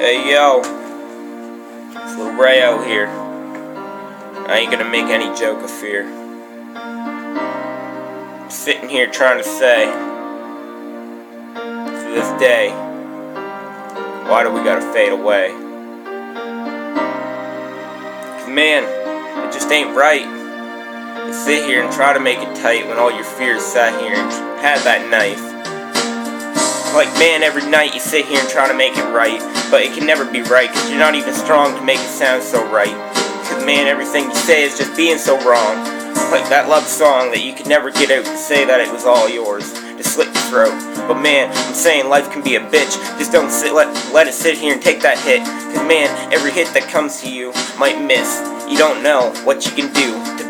Hey yo, it's Lil Rayo here. I ain't gonna make any joke of fear. I'm sitting here trying to say, to this day, why do we gotta fade away? 'Cause man, it just ain't right to sit here and try to make it tight when all your fears sat here and had that knife. Like man, every night you sit here and try to make it right, but it can never be right because you're not even strong to make it sound so right. Because man, everything you say is just being so wrong. Like that love song that you could never get out to say that it was all yours, to slit your throat. But man, I'm saying life can be a bitch. Just don't let it sit here and take that hit. Because man, every hit that comes to you might miss. You don't know what you can do to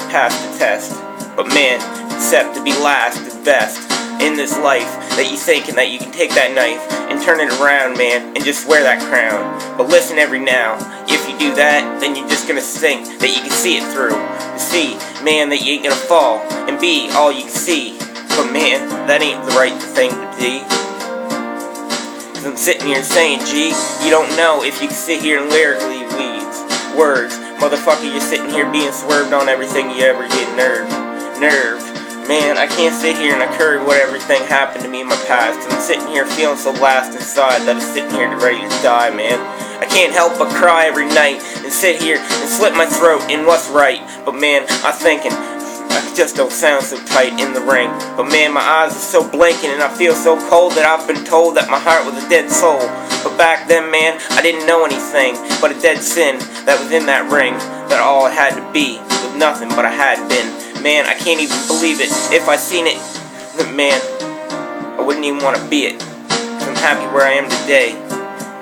pass the test. But man, except to be last is best in this life, that you thinking that you can take that knife and turn it around, man, and just wear that crown. But listen every now, if you do that, then you're just gonna think that you can see it through. To see, man, that you ain't gonna fall and be all you can see. But man, that ain't the right thing to be. 'Cause I'm sitting here saying, gee, you don't know if you can sit here and lyrically weeds words. Motherfucker, you're sitting here being swerved on everything you ever get nerved. Man, I can't sit here and occur what everything happened to me in my past. I'm sitting here feeling so last inside that I'm sitting here ready to die, man. I can't help but cry every night and sit here and slit my throat in what's right. But man, I'm thinking, I just don't sound so tight in the ring. But man, my eyes are so blinking and I feel so cold that I've been told that my heart was a dead soul. But back then, man, I didn't know anything but a dead sin that was in that ring. That all it had to be was nothing but I had been. Man, I can't even believe it. If I seen it, man, I wouldn't even want to be it. 'Cause I'm happy where I am today.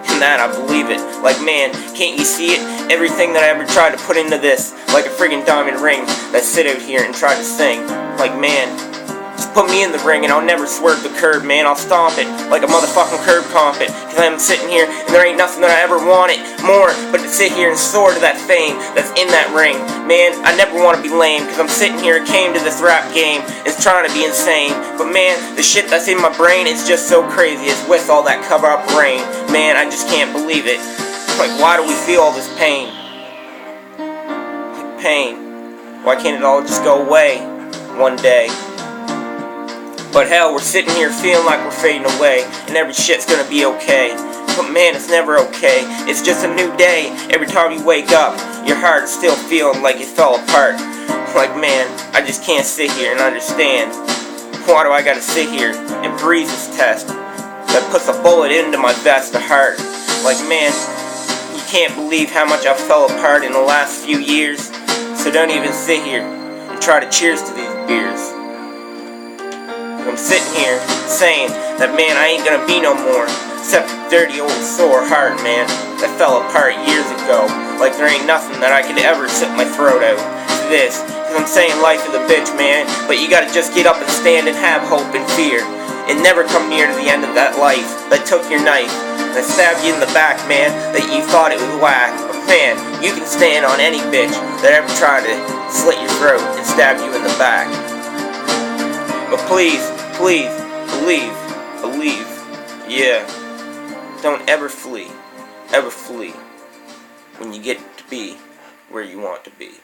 And that I believe it. Like man, can't you see it? Everything that I ever tried to put into this, like a friggin' diamond ring that sit out here and try to sing. Like man, just put me in the ring and I'll never swerve the curb, man. I'll stomp it like a motherfucking curb comp it. 'Cause I'm sitting here and there ain't nothing that I ever wanted more but to sit here and soar to that fame that's in that ring. Man, I never want to be lame, 'cause I'm sitting here and came to this rap game and trying to be insane. But man, the shit that's in my brain is just so crazy. It's with all that cover up rain. Man, I just can't believe it. Like why do we feel all this pain? Like pain. Why can't it all just go away one day? But hell, we're sitting here feeling like we're fading away and every shit's gonna be okay. But man, it's never okay. It's just a new day. Every time you wake up, your heart is still feeling like it fell apart. Like man, I just can't sit here and understand. Why do I gotta sit here and breathe this test that puts a bullet into my vest of heart? Like man, you can't believe how much I fell apart in the last few years. So don't even sit here and try to cheers to these beers. I'm sitting here saying that man, I ain't gonna be no more except a dirty old sore heart, man, that fell apart years ago. Like there ain't nothing that I could ever sit my throat out to this. 'Cause I'm saying life is a bitch, man, but you gotta just get up and stand and have hope and fear. And never come near to the end of that life that took your knife, that stabbed you in the back, man, that you thought it was whack. But man, you can stand on any bitch that ever tried to slit your throat and stab you in the back. But please, believe, yeah. Don't ever flee when you get to be where you want to be.